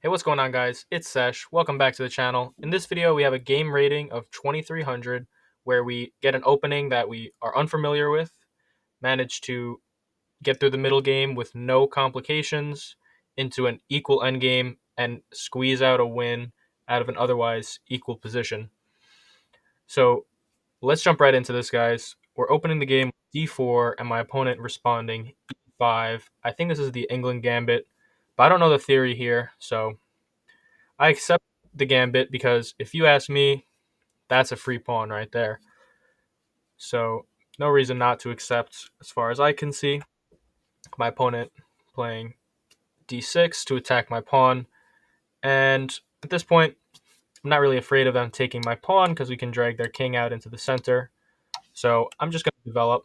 Hey, what's going on, guys? It's Sesh. Welcome back to the channel. In this video, we have a game rating of 2300 where we get an opening that we are unfamiliar with, manage to get through the middle game with no complications into an equal endgame, and squeeze out a win out of an otherwise equal position. So let's jump right into this, guys. We're opening the game d4 and my opponent responding e5. I think this is the England gambit, but I don't know the theory here, so I accept the gambit because if you ask me, that's a free pawn right there. So no reason not to accept as far as I can see. My opponent playing d6 to attack my pawn. And at this point, I'm not really afraid of them taking my pawn because we can drag their king out into the center. So I'm just going to develop.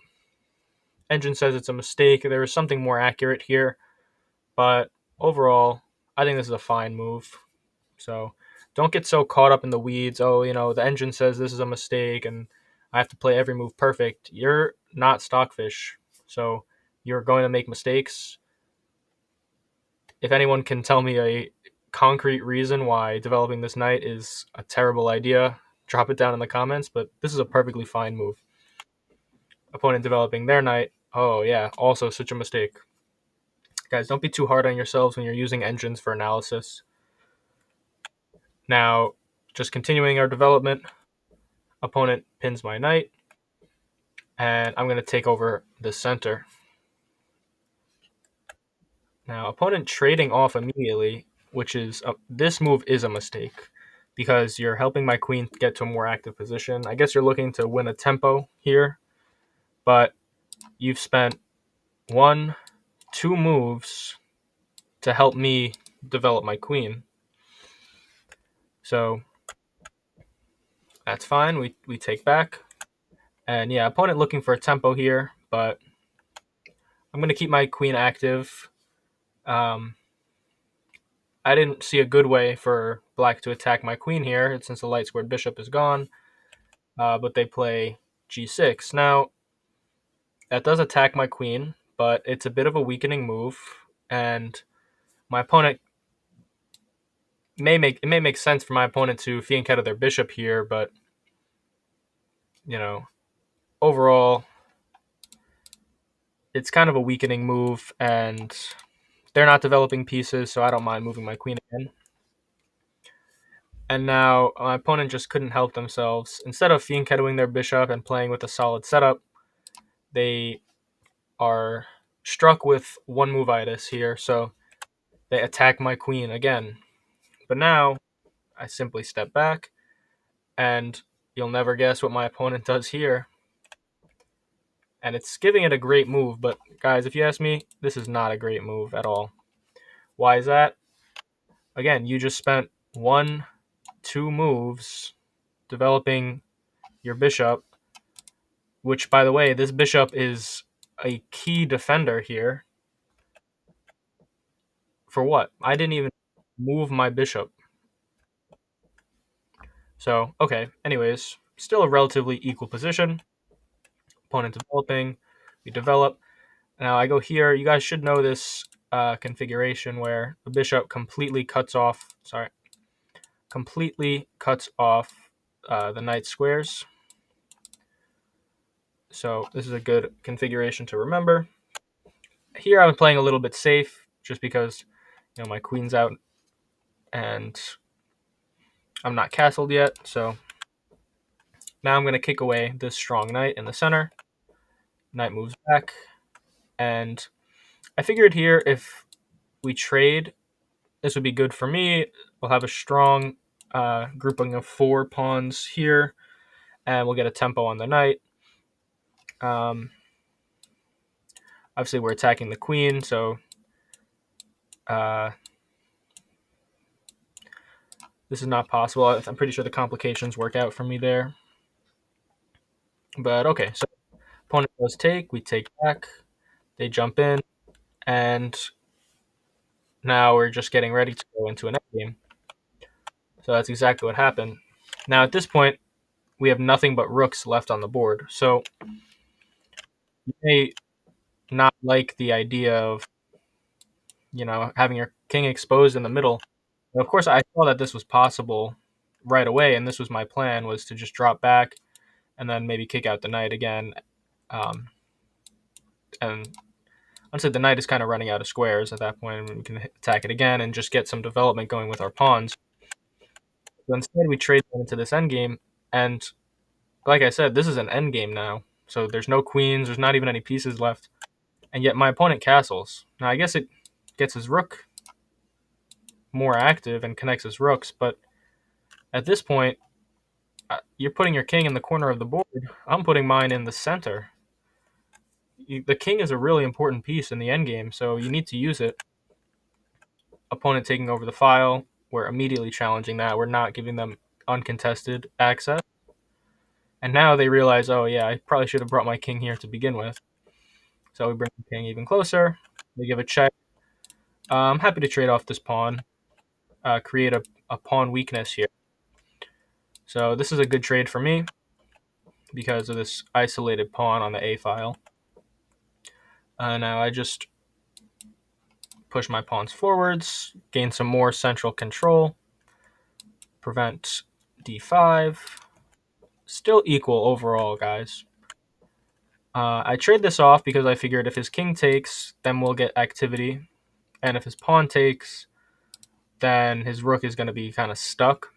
Engine says it's a mistake. There is something more accurate here. But overall, I think this is a fine move. So don't get so caught up in the weeds. Oh, the engine says this is a mistake and I have to play every move perfect. You're not Stockfish. So you're going to make mistakes. If anyone can tell me a concrete reason why developing this knight is a terrible idea, drop it down in the comments, but this is a perfectly fine move. Opponent developing their knight. Oh, yeah, also such a mistake. Guys, don't be too hard on yourselves when you're using engines for analysis. Now, just continuing our development, opponent pins my knight, and I'm going to take over the center. Now, opponent trading off immediately, which is this move is a mistake because you're helping my queen get to a more active position. I guess you're looking to win a tempo here, but you've spent 1, 2 moves to help me develop my queen. So that's fine. We take back. And yeah, opponent looking for a tempo here, but I'm going to keep my queen active. I didn't see a good way for black to attack my queen here since the light squared bishop is gone, but they play g6. Now, that does attack my queen, but it's a bit of a weakening move, and my opponent it may make sense for my opponent to fianchetto their bishop here, but you know, overall, it's kind of a weakening move, and they're not developing pieces, so I don't mind moving my queen again. And now my opponent just couldn't help themselves. Instead of fianchettoing their bishop and playing with a solid setup, they are struck with one movitis here, so they attack my queen again. But now I simply step back, and you'll never guess what my opponent does here. And it's giving it a great move, but guys, if you ask me, this is not a great move at all. Why is that? Again, you just spent 1, 2 moves developing your bishop, which, by the way, this bishop is a key defender here. For what? I didn't even move my bishop. So, okay, anyways, still a relatively equal position. Opponent developing, we develop. Now I go here. You guys should know this configuration where the bishop completely cuts off, the knight squares. So this is a good configuration to remember. Here I'm playing a little bit safe just because, my queen's out and I'm not castled yet. So now I'm going to kick away this strong knight in the center. Knight moves back. And I figured here if we trade, this would be good for me. We'll have a strong grouping of 4 pawns here, and we'll get a tempo on the knight. Obviously, we're attacking the queen, so this is not possible. I'm pretty sure the complications work out for me there. But okay, so opponent does take, we take back, they jump in, and now we're just getting ready to go into an endgame. So that's exactly what happened. Now at this point, we have nothing but rooks left on the board. So you may not like the idea of, having your king exposed in the middle. And of course, I saw that this was possible right away, and this was my plan, was to just drop back and then maybe kick out the knight again. Um, and honestly, the knight is kind of running out of squares at that point, and we can attack it again and just get some development going with our pawns. So instead, we trade them into this endgame, and like I said, this is an endgame now. So there's no queens, there's not even any pieces left, and yet my opponent castles. Now I guess it gets his rook more active and connects his rooks, but at this point, you're putting your king in the corner of the board. I'm putting mine in the center. The king is a really important piece in the endgame, so you need to use it. Opponent taking over the file, we're immediately challenging that. We're not giving them uncontested access. And now they realize, oh yeah, I probably should have brought my king here to begin with. So we bring the king even closer. They give a check. I'm happy to trade off this pawn, create a pawn weakness here. So this is a good trade for me because of this isolated pawn on the A file. Now I just push my pawns forwards, gain some more central control, prevent d5. Still equal overall, guys. I trade this off because I figured if his king takes, then we'll get activity. And if his pawn takes, then his rook is going to be kind of stuck.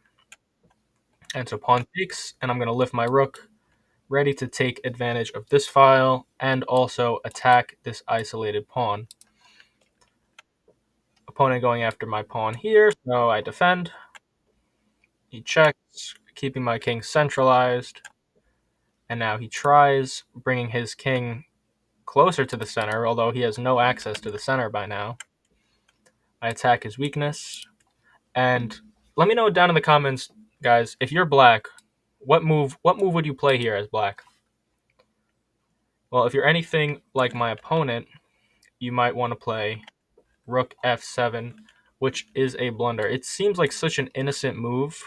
And so pawn takes, and I'm going to lift my rook, ready to take advantage of this file and also attack this isolated pawn. Opponent going after my pawn here, so I defend. He checks, keeping my king centralized. And now he tries bringing his king closer to the center, although he has no access to the center by now. I attack his weakness. And let me know down in the comments, guys, if you're black, what move would you play here as black? Well, if you're anything like my opponent, you might want to play rook f7, which is a blunder. It seems like such an innocent move.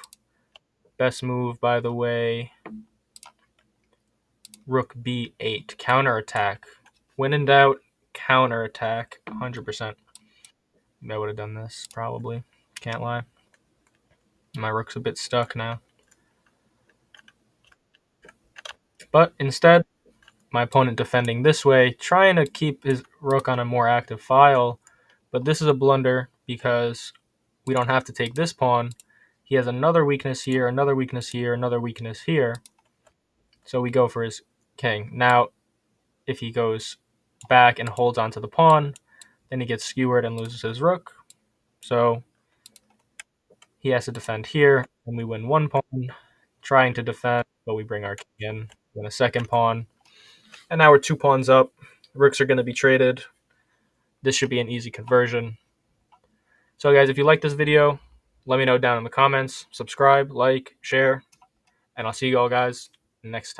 Best move, by the way, rook b8, counterattack. When in doubt, counterattack, 100%. I would have done this, probably. Can't lie. My rook's a bit stuck now. But instead, my opponent defending this way, trying to keep his rook on a more active file. But this is a blunder because we don't have to take this pawn. He has another weakness here, another weakness here, another weakness here. So we go for his king. Now, if he goes back and holds onto the pawn, then he gets skewered and loses his rook. So he has to defend here, and we win one pawn, trying to defend, but we bring our king in, win a second pawn. And now we're 2 pawns up. Rooks are going to be traded. This should be an easy conversion. So guys, if you like this video, let me know down in the comments. Subscribe, like, share, and I'll see you all guys next time.